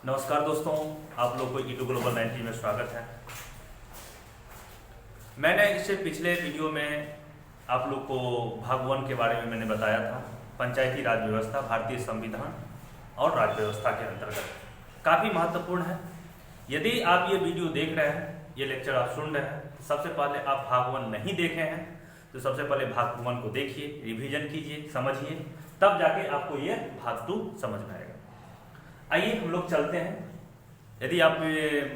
नमस्कार दोस्तों, आप लोग को ईटू ग्लोबल 90 में स्वागत है। मैंने इससे पिछले वीडियो में आप लोग को भाग 1 के बारे में मैंने बताया था। पंचायती राज व्यवस्था भारतीय संविधान और राज्य व्यवस्था के अंतर्गत काफ़ी महत्वपूर्ण है। यदि आप ये वीडियो देख रहे हैं, ये लेक्चर आप सुन रहे हैं, सबसे पहले आप भाग 1 नहीं देखे हैं तो सबसे पहले भाग 1 को देखिए, रिवीजन कीजिए, समझिए, तब जाके आपको ये भाग 2 समझ में आएगा। आइए हम लोग चलते हैं। यदि आप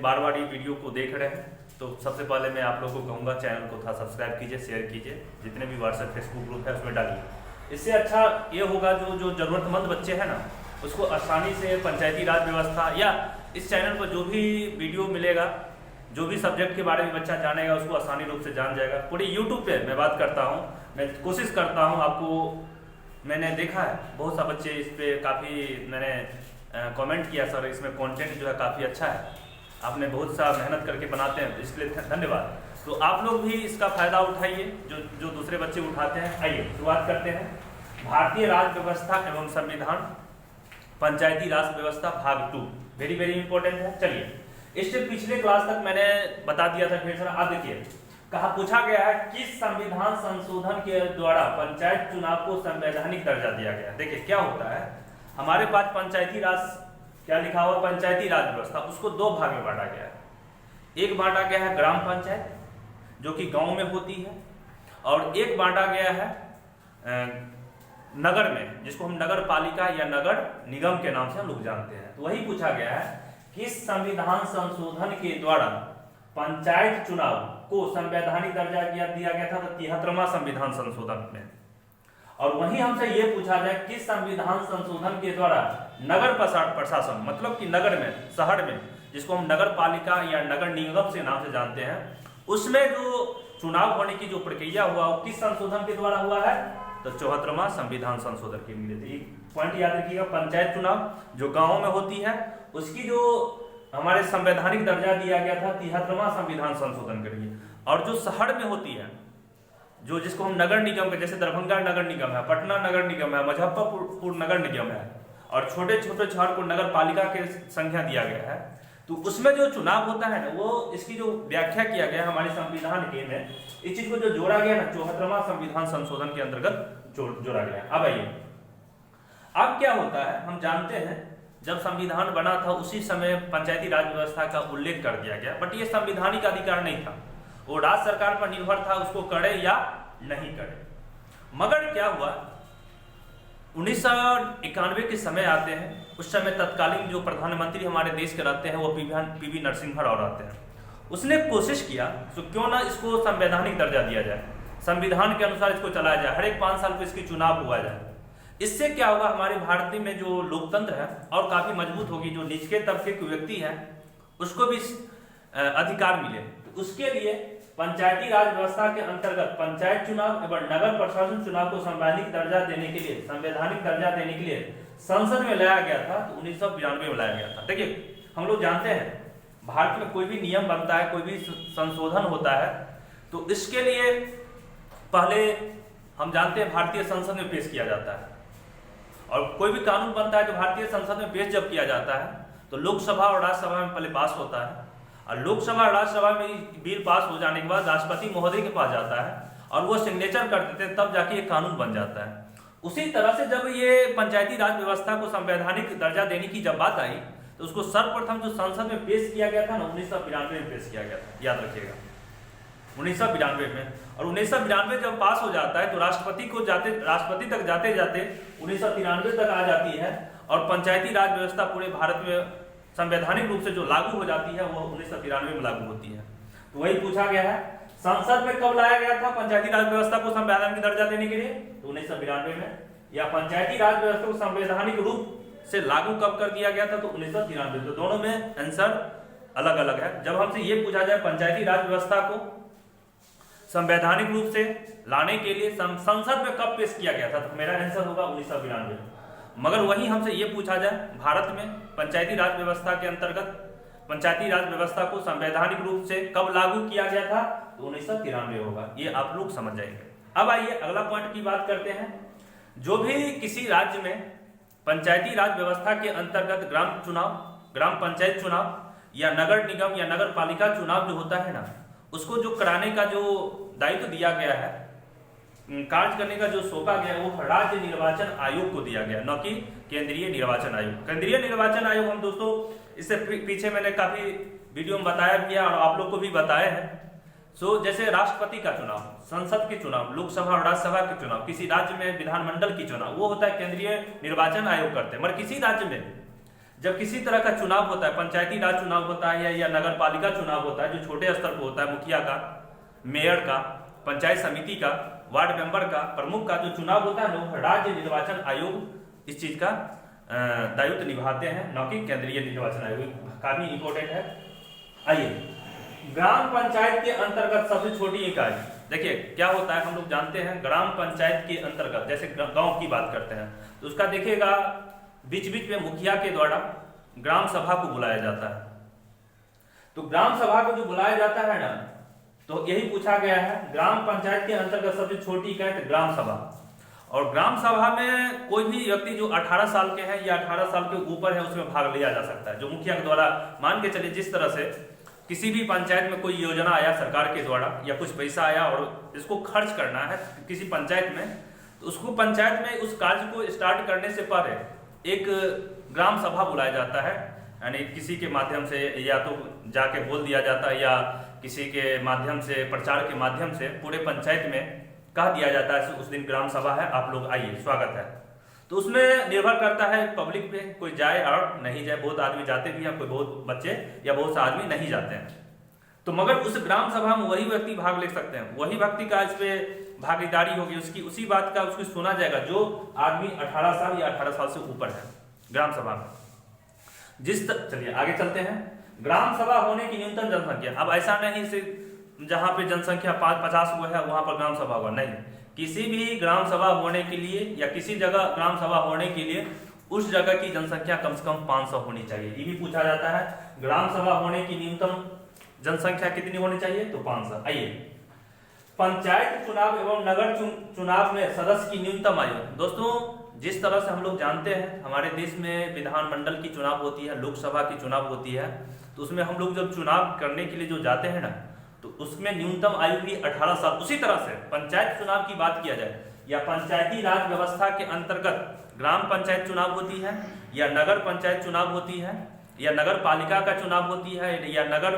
बार बार ये वीडियो को देख रहे हैं तो सबसे पहले मैं आप लोगों को कहूँगा चैनल को था सब्सक्राइब कीजिए, शेयर कीजिए, जितने भी व्हाट्सएप फेसबुक ग्रुप है उसमें डालिए। इससे अच्छा ये होगा जो ज़रूरतमंद बच्चे हैं ना, उसको आसानी से पंचायती राज व्यवस्था या इस चैनल पर जो भी वीडियो मिलेगा, जो भी सब्जेक्ट के बारे में बच्चा जानेगा उसको आसानी रूप से जान जाएगा। पूरी यूट्यूब पे मैं बात करता हूँ, मैं कोशिश करता हूँ आपको। मैंने देखा है बहुत सा बच्चे इस पर काफ़ी मैंने कमेंट किया, सर इसमें कंटेंट जो है काफ़ी अच्छा है, आपने बहुत सा मेहनत करके बनाते हैं, इसलिए धन्यवाद। तो आप लोग भी इसका फ़ायदा उठाइए जो दूसरे बच्चे उठाते हैं। आइए शुरुआत करते हैं। भारतीय राज व्यवस्था एवं संविधान, पंचायती राज व्यवस्था भाग 2 वेरी वेरी इंपॉर्टेंट है। चलिए, इससे पिछले क्लास तक मैंने बता दिया था ढेर सारा। आप देखिए, पूछा गया है किस संविधान संशोधन के द्वारा पंचायत चुनाव को संवैधानिक दर्जा दिया गया। देखिए क्या होता है, हमारे पास पंचायती राज क्या लिखा हुआ, पंचायती राज व्यवस्था, उसको 2 भाग में बांटा गया है। एक बांटा गया है ग्राम पंचायत जो कि गांव में होती है, और एक बांटा गया है नगर में, जिसको हम नगर पालिका या नगर निगम के नाम से हम लोग जानते हैं। तो वही पूछा गया है किस संविधान संशोधन के द्वारा पंचायत चुनाव को संवैधानिक दर्जा दिया गया था। तो 73वां संविधान संशोधन में। और वहीं हमसे ये पूछा जाए किस संविधान संशोधन के द्वारा नगर प्रशासन, मतलब कि नगर में, शहर में, जिसको हम नगर पालिका या नगर निगम से नाम से जानते हैं, उसमें जो चुनाव होने की जो प्रक्रिया हुआ वो किस संशोधन के द्वारा हुआ है। तो 74वां संविधान संशोधन के लिए। पॉइंट याद रखिएगा, पंचायत चुनाव जो गाँव में होती है उसकी जो हमारे संवैधानिक दर्जा दिया गया था 73वां संविधान संशोधन के लिए। और जो शहर में होती है, जो जिसको हम नगर निगम के, जैसे दरभंगा नगर निगम है, पटना नगर निगम है, मुजफ्फरपुर नगर निगम है, और छोटे छोटे शहर को नगर पालिका के संख्या दिया गया है, तो उसमें जो चुनाव होता है ना, वो इसकी जो व्याख्या किया गया हमारे संविधान के में, इस चीज को जो जोड़ा गया ना 74वां संविधान संशोधन के अंतर्गत जोड़ा गया। अब आइए, अब क्या होता है, हम जानते हैं जब संविधान बना था उसी समय पंचायती राज व्यवस्था का उल्लेख कर दिया गया, बट ये संवैधानिक अधिकार नहीं था, वो राज्य सरकार पर निर्भर था उसको करे या नहीं करे। मगर क्या हुआ, 1991 के समय आते हैं, उस समय तत्कालीन जो प्रधानमंत्री हमारे देश के रहते हैं वो पीवी नरसिम्हा राव रहते हैं। उसने कोशिश किया तो क्यों ना इसको संवैधानिक दर्जा दिया जाए, संविधान के अनुसार इसको चलाया जाए, हर एक 5 साल पर इसकी चुनाव हुआ जाए। इससे क्या होगा, हमारे भारत में जो लोकतंत्र है और काफी मजबूत होगी, जो निचले तबके के व्यक्ति है उसको भी अधिकार मिले। तो उसके लिए पंचायती राज व्यवस्था के अंतर्गत पंचायत चुनाव एवं नगर प्रशासन चुनाव को संवैधानिक दर्जा देने के लिए संसद में लाया गया था। तो 1992 में लाया गया था। देखिए, हम लोग जानते हैं भारत में कोई भी नियम बनता है, कोई भी संशोधन होता है, तो इसके लिए पहले हम जानते हैं भारतीय संसद में पेश किया जाता है, और कोई भी कानून बनता है तो भारतीय संसद में पेश जब किया जाता है तो लोकसभा और राज्यसभा में पहले पास होता है, और लोकसभा और राज्यसभा में बिल पास हो जाने के बाद राष्ट्रपति महोदय के पास जाता है और वो सिग्नेचर कर देते हैं, तब जाके ये कानून बन जाता है। उसी तरह से जब ये पंचायती राज व्यवस्था को संवैधानिक दर्जा देने की जब बात आई तो उसको सर्वप्रथम जो संसद में पेश किया गया था ना, 1992 में पेश किया गया था, याद रखिएगा 1992 में। और 1992 जब पास हो जाता है तो राष्ट्रपति तक जाते जाते 1993 तक आ जाती है, और पंचायती राज व्यवस्था पूरे भारत में संवैधानिक रूप से जो लागू हो जाती है वो 1993 में लागू होती है। तो वही पूछा गया है संसद में कब लाया गया था पंचायती राज व्यवस्था को संवैधानिक दर्जा देने के लिए, तो 1992 में। या पंचायती राज व्यवस्था को संवैधानिक रूप से लागू कब कर दिया गया था, तो 1993। तो दोनों में आंसर अलग अलग है। जब हमसे ये पूछा जाए पंचायती राज व्यवस्था को संवैधानिक रूप से लाने के लिए संसद में कब पेश किया गया था, तो मेरा आंसर होगा 1992। मगर वहीं हमसे ये पूछा जाए भारत में पंचायती राज व्यवस्था के अंतर्गत पंचायती राज व्यवस्था को संवैधानिक रूप से कब लागू किया गया था, तो 1993 होगा। ये आप लोग समझ जाएंगे। अब आइए अगला पॉइंट की बात करते हैं। जो भी किसी राज्य में पंचायती राज व्यवस्था के अंतर्गत ग्राम चुनाव ग्राम पंचायत चुनाव या नगर निगम या नगर पालिका चुनाव जो होता है ना, उसको जो कराने का जो दायित्व दिया गया है, कार्य करने का जो सौंपा गया है, वो राज्य निर्वाचन आयोग को दिया गया, न कि केंद्रीय निर्वाचन आयोग। केंद्रीय निर्वाचन आयोग हम दोस्तों इससे पीछे मैंने काफी वीडियो में बताया भी है और आप लोग को भी बताया है। जैसे राष्ट्रपति का चुनाव, संसद के चुनाव, लोकसभा और राज्यसभा के चुनाव, किसी राज्य में विधानमंडल की चुनाव, वो होता है केंद्रीय निर्वाचन आयोग करते हैं। मगर किसी राज्य में जब किसी तरह का चुनाव होता है, पंचायती राज चुनाव होता है या नगर पालिका चुनाव होता है, जो छोटे स्तर पर होता है, मुखिया का, मेयर का, पंचायत समिति का, वार्ड मेंबर का, प्रमुख का जो चुनाव होता है ना, राज्य निर्वाचन आयोग इस चीज का दायित्व निभाते हैं, न कि केंद्रीय निर्वाचन आयोग। काफी इंपॉर्टेंट है। आइए, ग्राम पंचायत के अंतर्गत सबसे छोटी इकाई, देखिए क्या होता है, हम लोग जानते हैं ग्राम पंचायत के अंतर्गत जैसे गांव की बात करते हैं तो उसका देखिएगा बीच बीच में मुखिया के द्वारा ग्राम सभा को बुलाया जाता है। तो ग्राम सभा को जो बुलाया जाता है ना, तो यही पूछा गया है ग्राम पंचायत के अंतर्गत सबसे छोटी इकाई तो ग्राम सभा। और ग्राम सभा में कोई भी व्यक्ति जो 18 साल के हैं या 18 साल के ऊपर है उसमें भाग लिया जा सकता है। जो मुखिया के द्वारा, मान के चलिए जिस तरह से किसी भी पंचायत में कोई योजना आया सरकार के द्वारा या कुछ पैसा आया और इसको खर्च करना है किसी पंचायत में, तो उसको पंचायत में उस कार्य को स्टार्ट करने से पहले एक ग्राम सभा बुलाया जाता है। यानी किसी के माध्यम से या तो जाके बोल दिया जाता है या किसी के माध्यम से, प्रचार के माध्यम से पूरे पंचायत में कह दिया जाता है उस दिन ग्राम सभा है, आप लोग आइए, स्वागत है। तो उसमें निर्भर करता है पब्लिक पे, कोई जाए और नहीं जाए। बहुत आदमी जाते भी हैं, कोई बहुत बच्चे या बहुत से आदमी नहीं जाते हैं। तो मगर उस ग्राम सभा में वही व्यक्ति भाग ले सकते हैं, वही व्यक्ति का इस पे भागीदारी होगी, उसकी उसी बात का उसको सुना जाएगा जो आदमी 18 साल या 18 साल से ऊपर है ग्राम सभा में। चलिए आगे चलते हैं। ग्राम सभा होने की न्यूनतम जनसंख्या, अब ऐसा नहीं सिर्फ जहां पे जनसंख्या 50 हुआ है वहां पर ग्राम सभा हुआ, नहीं, किसी भी ग्राम सभा होने के लिए या किसी जगह ग्राम सभा होने के लिए उस जगह की जनसंख्या कम से कम 500 होनी चाहिए। ये भी पूछा जाता है, ग्राम सभा होने की न्यूनतम जनसंख्या कितनी होनी चाहिए, तो 500। आइए, पंचायत चुनाव एवं नगर चुनाव में सदस्य की न्यूनतम आयु। दोस्तों जिस तरह से हम लोग जानते हैं हमारे देश में विधानमंडल की चुनाव होती है, लोकसभा की चुनाव होती है, तो उसमें हम लोग जब चुनाव करने के लिए जो जाते हैं ना, तो उसमें न्यूनतम आयु भी 18 साल। उसी तरह से पंचायत चुनाव की बात किया जाए या पंचायती राज व्यवस्था के अंतर्गत ग्राम पंचायत चुनाव होती है या नगर पंचायत चुनाव होती है या नगर पालिका का चुनाव होती है या नगर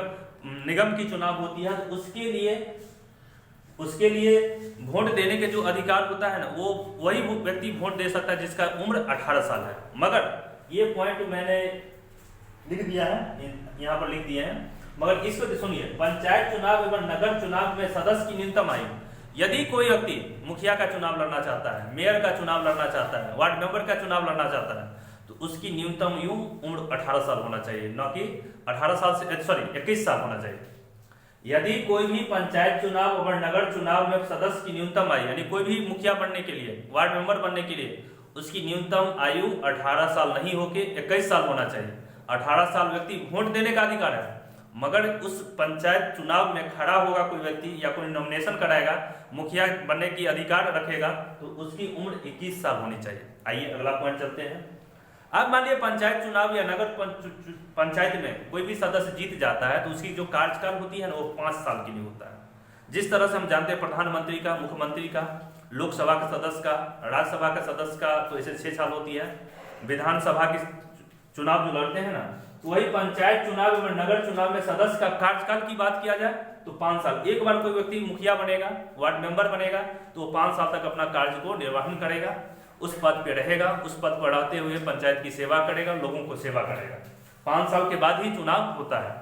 निगम की चुनाव होती है, तो उसके लिए वोट देने के जो अधिकार होता है ना, वो वही व्यक्ति वोट दे सकता है जिसका उम्र 18 साल है। मगर ये पॉइंट मैंने लिख दिया है, यहाँ पर लिख दिए हैं, मगर इसको सुनिए, पंचायत चुनाव एवं नगर चुनाव में सदस्य की न्यूनतम आयु, यदि कोई व्यक्ति मुखिया का चुनाव लड़ना चाहता है, मेयर का चुनाव लड़ना चाहता है, वार्ड मेंबर का चुनाव लड़ना चाहता है, तो उसकी न्यूनतम उम्र 18 साल होना चाहिए, न कि 18 साल से 21 साल होना चाहिए। यदि कोई भी पंचायत चुनाव और नगर चुनाव में सदस्य की न्यूनतम आयु, यानी कोई भी मुखिया बनने के लिए, वार्ड मेंबर बनने के लिए, उसकी न्यूनतम आयु 18 साल नहीं होकर 21 साल होना चाहिए। 18 साल व्यक्ति वोट देने का अधिकार है, मगर उस पंचायत चुनाव में खड़ा होगा कोई व्यक्ति या कोई नॉमिनेशन कराएगा, मुखिया बनने की अधिकार रखेगा, तो उसकी उम्र 21 साल होनी चाहिए। आइए अगला पॉइंट चलते हैं। अब मान लिया पंचायत चुनाव या नगर पंचायत में कोई भी सदस्य जीत जाता है, तो उसकी जो कार्यकाल होती है ना, वो 5 साल के लिए होता है। जिस तरह से हम जानते हैं प्रधानमंत्री का, मुख्यमंत्री का, लोकसभा के सदस्य का, राज्यसभा के सदस्य का तो ऐसे 6 साल होती है। विधानसभा के चुनाव जो लड़ते हैं ना, तो वही पंचायत चुनाव एवं नगर चुनाव में सदस्य का कार्यकाल की बात किया जाए तो 5 साल। एक बार कोई व्यक्ति मुखिया बनेगा, वार्ड मेंबर बनेगा, तो 5 साल तक अपना कार्य को निर्वहन करेगा, उस पद पे रहेगा, उस पद पर रहते हुए पंचायत की सेवा करेगा, लोगों को सेवा करेगा। 5 साल के बाद ही चुनाव होता है,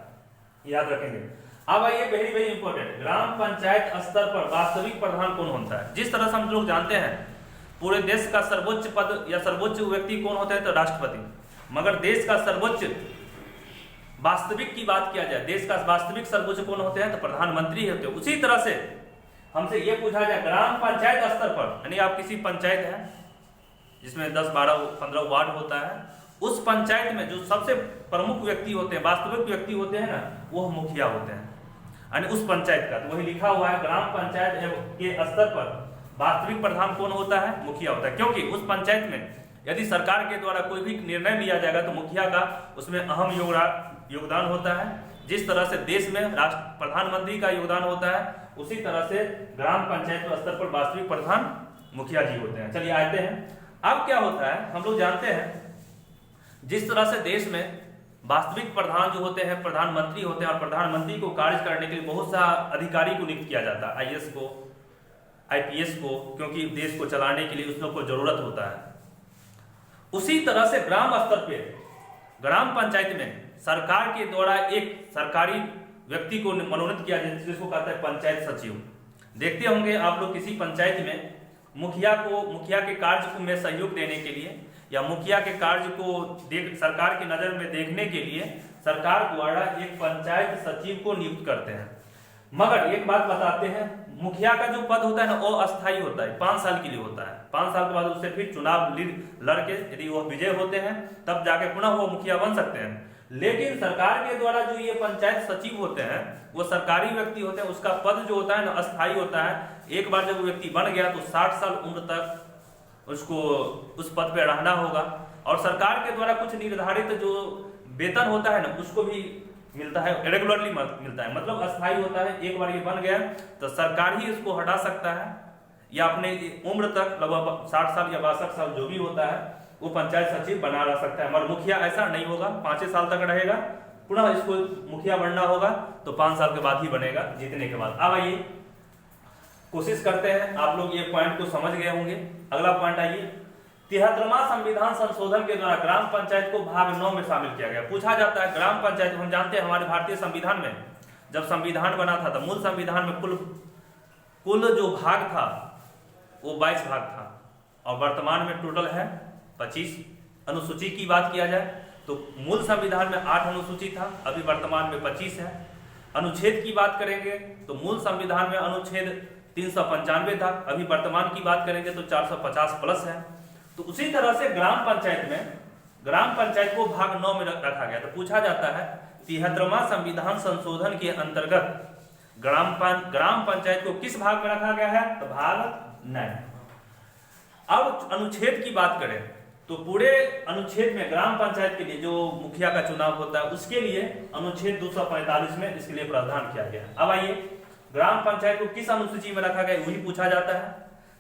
याद रखेंगे। अब आइए वेरी इंपॉर्टेंट, ग्राम पंचायत स्तर पर वास्तविक प्रधान कौन होता है। जिस तरह से हम लोग जानते हैं पूरे देश का सर्वोच्च पद या सर्वोच्च व्यक्ति कौन होता है, तो राष्ट्रपति। मगर देश का सर्वोच्च वास्तविक की बात किया जाए, देश का वास्तविक सर्वोच्च कौन होते हैं, तो प्रधानमंत्री होते हैं। उसी तरह से हमसे यह पूछा जाए ग्राम पंचायत स्तर पर, यानी आप किसी पंचायत है जिसमें 10, 12, 15 वार्ड होता है, उस पंचायत में जो सबसे प्रमुख व्यक्ति होते हैं, वास्तविक व्यक्ति होते हैं ना, वो मुखिया होते हैं, यानी उस पंचायत का। तो वही लिखा हुआ है ग्राम पंचायत के स्तर पर वास्तविक प्रधान कौन होता है, मुखिया होता है, क्योंकि उस पंचायत में यदि सरकार के द्वारा कोई भी निर्णय लिया जाएगा तो मुखिया का उसमें अहम योगदान होता है। जिस तरह से देश में प्रधानमंत्री का योगदान होता है, उसी तरह से ग्राम पंचायत स्तर पर वास्तविक प्रधान मुखिया जी होते हैं। चलिए आते हैं, अब क्या होता है, हम लोग जानते हैं जिस तरह से देश में वास्तविक प्रधान जो होते हैं प्रधानमंत्री होते हैं, और प्रधानमंत्री को कार्य करने के लिए बहुत सा अधिकारी को नियुक्त किया जाता है, IAS को, IPS को, क्योंकि देश को चलाने के लिए उस लोग को जरूरत होता है। उसी तरह से ग्राम स्तर पे ग्राम पंचायत में सरकार के द्वारा एक सरकारी व्यक्ति को मनोनीत किया जाए जिसको कहता है पंचायत सचिव। देखते होंगे आप लोग किसी पंचायत में मुखिया के कार्य में सहयोग देने के लिए या मुखिया के कार्य को सरकार की नजर में देखने के लिए सरकार द्वारा एक पंचायत सचिव को नियुक्त करते हैं। मगर एक बात बताते हैं, मुखिया का जो पद होता है ना वो अस्थायी होता है, 5 साल के लिए होता है। 5 साल के बाद उससे फिर चुनाव लड़के यदि वो विजय होते हैं तब जाके पुनः वो मुखिया बन सकते हैं। लेकिन सरकार के द्वारा जो ये पंचायत सचिव होते हैं वो सरकारी व्यक्ति होते हैं, उसका पद जो होता है ना अस्थायी होता है। एक बार जब वो व्यक्ति बन गया तो 60 साल उम्र तक उसको उस पद पे रहना होगा, और सरकार के द्वारा कुछ निर्धारित जो वेतन होता है ना उसको भी मिलता है, रेगुलरली मिलता है, मतलब अस्थायी होता है। एक बार ये बन गया तो सरकार ही इसको हटा सकता है, या अपने उम्र तक लगभग 60 साल या 62 साल जो भी होता है वो पंचायत सचिव बना रह सकता है। मगर मुखिया ऐसा नहीं होगा, 5 साल तक रहेगा, पुनः इसको मुखिया बनना होगा तो 5 साल के बाद ही बनेगा जीतने के बाद। अब आइए कोशिश करते हैं, आप लोग ये पॉइंट को समझ गए होंगे। अगला पॉइंट आइए, 73वां संविधान संशोधन के द्वारा ग्राम पंचायत को भाग 9 में शामिल किया गया। पूछा जाता है ग्राम पंचायत, हम जानते हैं हमारे भारतीय संविधान में जब संविधान बना था तो मूल संविधान में कुल जो भाग था वो 22 भाग था, और वर्तमान में टोटल है 25। अनुसूची की बात किया जाए तो मूल संविधान में 8 अनुसूची था, अभी वर्तमान में 25 है। अनुच्छेद की बात करेंगे तो मूल संविधान में अनुच्छेद 395 था, अभी वर्तमान की बात करेंगे तो 450 प्लस है। तो उसी तरह से ग्राम पंचायत को भाग 9 में रखा गया। तो पूछा जाता है 73वां संविधान संशोधन के अंतर्गत ग्राम पंचायत को किस भाग में रखा गया है, तो भाग 9। अब अनुच्छेद की बात करें तो पूरे अनुच्छेद में ग्राम पंचायत के लिए जो मुखिया का चुनाव होता है उसके लिए अनुच्छेद 245 में इसके लिए प्रावधान किया गया। अब आइए ग्राम पंचायत को किस अनुसूची में रखा गया वही पूछा जाता है,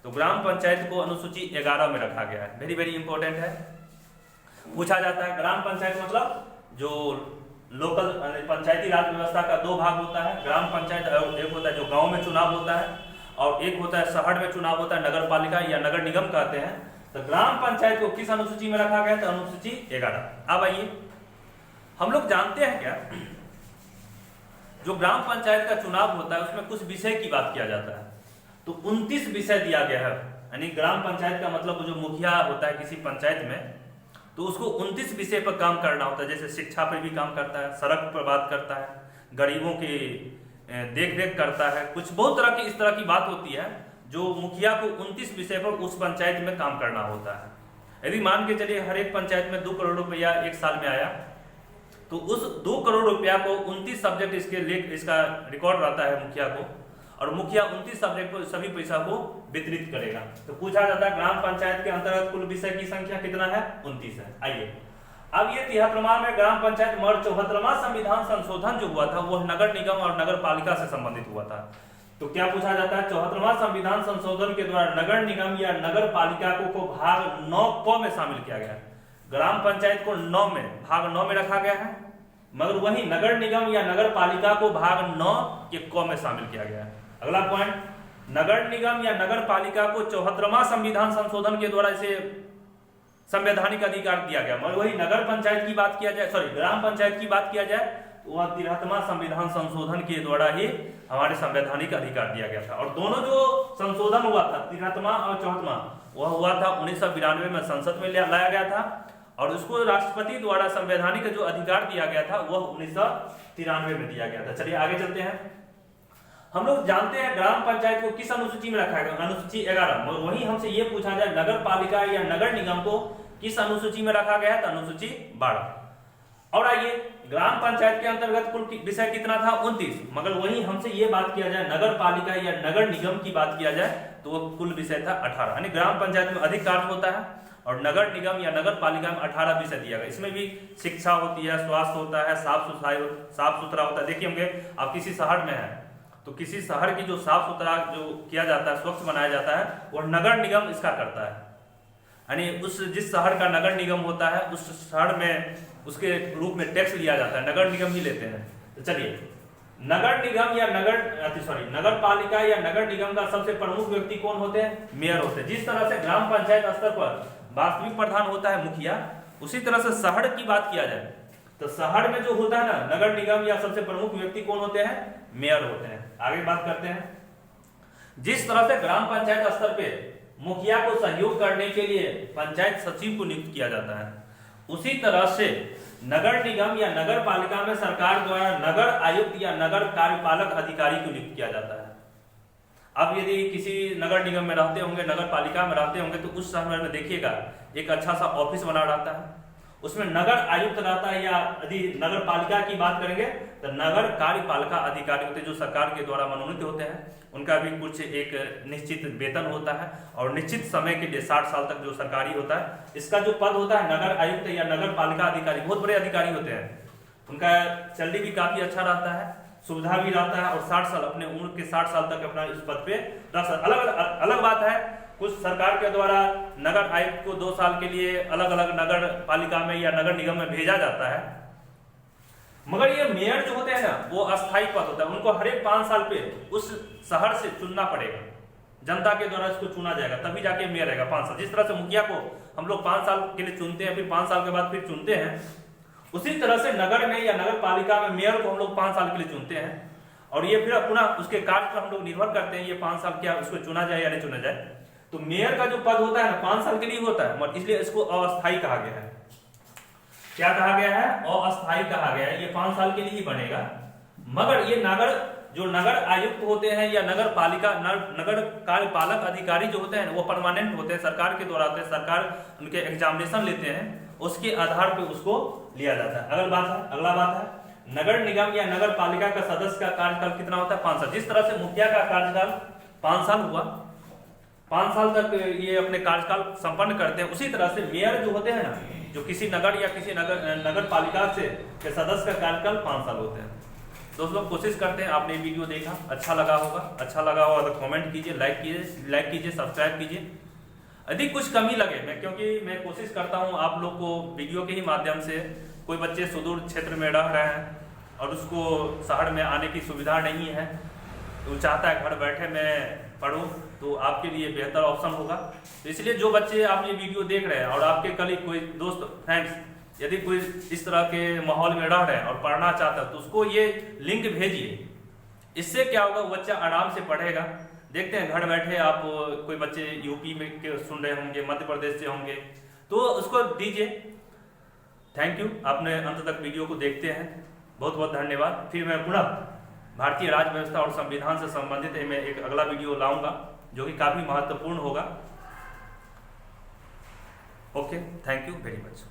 तो ग्राम पंचायत को अनुसूची 11 में रखा गया है। वेरी वेरी इंपॉर्टेंट है, पूछा जाता है। ग्राम पंचायत मतलब जो लोकल पंचायती राज व्यवस्था का 2 भाग होता है। ग्राम पंचायत एक होता है जो गांव में चुनाव होता है, और एक होता है शहर में चुनाव होता है, नगर पालिका या नगर निगम कहते हैं। तो ग्राम पंचायत को किस अनुसूची में रखा गया, तो अनुसूची 11। अब आइए हम लोग जानते हैं क्या, जो ग्राम पंचायत का चुनाव होता है उसमें कुछ विषय की बात किया जाता है। तो 29 विषय दिया गया है, यानी ग्राम पंचायत का मतलब जो मुखिया होता है किसी पंचायत में तो उसको 29 विषय पर काम करना होता है। जैसे शिक्षा पर भी काम करता है, सड़क पर बात करता है, गरीबों की देख रेख करता है, कुछ बहुत तरह की इस तरह की बात होती है जो मुखिया को 29 विषय पर उस पंचायत में काम करना होता है। यदि मान के चलिए हर एक पंचायत में 2 करोड़ रुपया एक साल में आया तो उस 2 करोड़ रुपया को 29 सब्जेक्ट इसका रिकॉर्ड रहता है मुखिया को, और मुखिया 29 सब्जेक्ट को सभी पैसा को वितरित करेगा। तो पूछा जाता है ग्राम पंचायत के अंतर्गत कुल विषय की संख्या कितना है, 29 है। आइए अब ये 73वां में ग्राम पंचायत मगर 74वां संविधान संशोधन जो हुआ था वह नगर निगम और नगर पालिका से संबंधित हुआ था। तो क्या पूछा जाता है 74वां संविधान संशोधन के द्वारा नगर निगम या नगर पालिका को भाग 9 क में शामिल किया गया। ग्राम पंचायत को भाग 9 में रखा गया है, मगर वही नगर निगम या नगर पालिका को भाग 9 के क में शामिल किया गया है। अगला पॉइंट, नगर निगम या नगर पालिका को 74वां संविधान संशोधन के द्वारा इसे संवैधानिक अधिकार दिया गया, मगर वही नगर पंचायत की बात किया जाए, ग्राम पंचायत की बात किया जाए तो वह 73वां संविधान संशोधन के द्वारा ही हमारे संवैधानिक अधिकार दिया गया था। और दोनों जो संशोधन हुआ था 73वां और 74वां वह हुआ था 1992 में संसद में लाया गया था, और उसको राष्ट्रपति द्वारा संवैधानिक जो अधिकार दिया गया था वह 1993 में दिया गया था। चलिए आगे चलते हैं। हम लोग जानते हैं ग्राम पंचायत को किस अनुसूची में रखा गया, अनुसूची 11। मगर वही हमसे ये पूछा जाए नगर पालिका या नगर निगम को किस अनुसूची में रखा गया है, तो अनुसूची 12। और आइए ग्राम पंचायत के अंतर्गत कुल विषय कितना था, 29। मगर वही हमसे ये बात किया जाए नगर पालिका या नगर निगम की बात किया जाए तो वह कुल विषय था 18। यानी ग्राम पंचायत में अधिक कार्य होता है और नगर निगम या नगर पालिका में 18% दिया गया। इसमें भी शिक्षा होती है, स्वास्थ्य होता है, साफ सुथरा होता है। देखिए होंगे आप किसी शहर में है तो किसी शहर की जो साफ सुथरा जो किया जाता है, स्वच्छ बनाया जाता है, वो नगर निगम इसका करता है। यानी उस जिस शहर का नगर निगम होता है उस शहर में उसके रूप में टैक्स लिया जाता है, नगर निगम ही लेते हैं। तो चलिए, नगर निगम या नगर पालिका या नगर निगम का सबसे प्रमुख व्यक्ति कौन होते हैं? मेयर होते हैं। जिस तरह से ग्राम पंचायत स्तर पर वास्तविक प्रधान होता है मुखिया, उसी तरह से शहर की बात किया जाए तो शहर में जो होता है ना नगर निगम या सबसे प्रमुख व्यक्ति कौन होते हैं? मेयर होते हैं। आगे बात करते हैं। जिस तरह से ग्राम पंचायत स्तर पे मुखिया को सहयोग करने के लिए पंचायत सचिव को नियुक्त किया जाता है, उसी तरह से नगर निगम या नगर पालिका में सरकार द्वारा नगर आयुक्त या नगर कार्यपालक अधिकारी को नियुक्त किया जाता है। अब यदि किसी नगर निगम में रहते होंगे, नगर पालिका में रहते होंगे, तो उस शहर में देखिएगा एक अच्छा सा ऑफिस बना रहता है, उसमें नगर आयुक्त रहता है, या यदि नगर पालिका की बात करेंगे तो नगर कार्यपालिका अधिकारी होते हैं जो सरकार के द्वारा मनोनीत होते हैं। उनका भी कुछ एक निश्चित वेतन होता है और निश्चित समय के लिए 60 साल तक जो सरकारी होता है। इसका जो पद होता है नगर आयुक्त या नगर पालिका अधिकारी, बहुत बड़े अधिकारी होते हैं। उनका सैलरी भी काफी अच्छा रहता है, सुविधा भी रहता है और 60 साल अपने उम्र के 60 साल तक अपना इस पद पे रह सकते। अलग बात है कुछ सरकार के द्वारा नगर आयुक्त को 2 साल के लिए अलग अलग नगर पालिका में या नगर निगम में भेजा जाता है, मगर ये मेयर जो होते हैं ना वो अस्थायी पद होता है। उनको हर एक 5 साल पे उस शहर से चुनना पड़ेगा, जनता के द्वारा इसको चुना जाएगा, तभी जाके मेयर रहेगा 5 साल। जिस तरह से मुखिया को हम लोग 5 साल के लिए चुनते हैं, फिर 5 साल के बाद फिर चुनते हैं, उसी तरह से नगर में या नगर पालिका में मेयर को हम लोग 5 साल के लिए चुनते हैं और ये फिर पुनः उसके कार्य पर हम लोग निर्भर करते हैं ये 5 साल क्या उसको चुना जाए या नहीं चुना जाए। तो मेयर का जो पद होता है ना 5 साल के लिए होता है, मगर इसलिए इसको अस्थायी कहा गया है। क्या कहा गया है? अस्थायी कहा गया है। ये 5 साल के लिए ही बनेगा, मगर ये नगर आयुक्त होते हैं या नगर पालिका नगर कार्यपालक अधिकारी जो होते हैं वो परमानेंट होते हैं, सरकार के द्वारा होते हैं, सरकार उनके एग्जामिनेशन लेते हैं, उसके आधार पे उसको लिया जाता है। अगला बात है नगर निगम या नगर पालिका का सदस्य का कार्यकाल कितना होता है? 5 साल। जिस तरह से मुखिया का कार्यकाल 5 साल हुआ, 5 साल तक ये अपने कार्यकाल संपन्न करते हैं, उसी तरह से मेयर जो होते हैं ना, जो किसी नगर या किसी नगर पालिका से के सदस्य का कार्यकाल 5 साल होते हैं। दोस्तों कोशिश करते हैं आपने वीडियो देखा, अच्छा लगा होगा तो कमेंट कीजिए, लाइक कीजिए, सब्सक्राइब कीजिए। यदि कुछ कमी लगे क्योंकि मैं कोशिश करता हूं आप लोग को वीडियो के ही माध्यम से, कोई बच्चे सुदूर क्षेत्र में रह रहे हैं और उसको शहर में आने की सुविधा नहीं है, तो चाहता है घर बैठे मैं पढ़ूं, तो आपके लिए बेहतर ऑप्शन होगा। तो इसलिए जो बच्चे आप ये वीडियो देख रहे हैं और आपके कलीग कोई दोस्त फ्रेंड्स यदि कोई इस तरह के माहौल में रह रहे हैं और पढ़ना चाहता है तो उसको ये लिंक भेजिए। इससे क्या होगा, वो बच्चा आराम से पढ़ेगा। देखते हैं घर बैठे आप कोई बच्चे यूपी में सुन रहे होंगे, मध्य प्रदेश से होंगे, तो उसको दीजिए। थैंक यू, आपने अंत तक वीडियो को देखते हैं, बहुत बहुत धन्यवाद। फिर मैं पुनः भारतीय राज्य व्यवस्था और संविधान से संबंधित मैं एक अगला वीडियो लाऊंगा जो कि काफी महत्वपूर्ण होगा। Okay, thank you very much.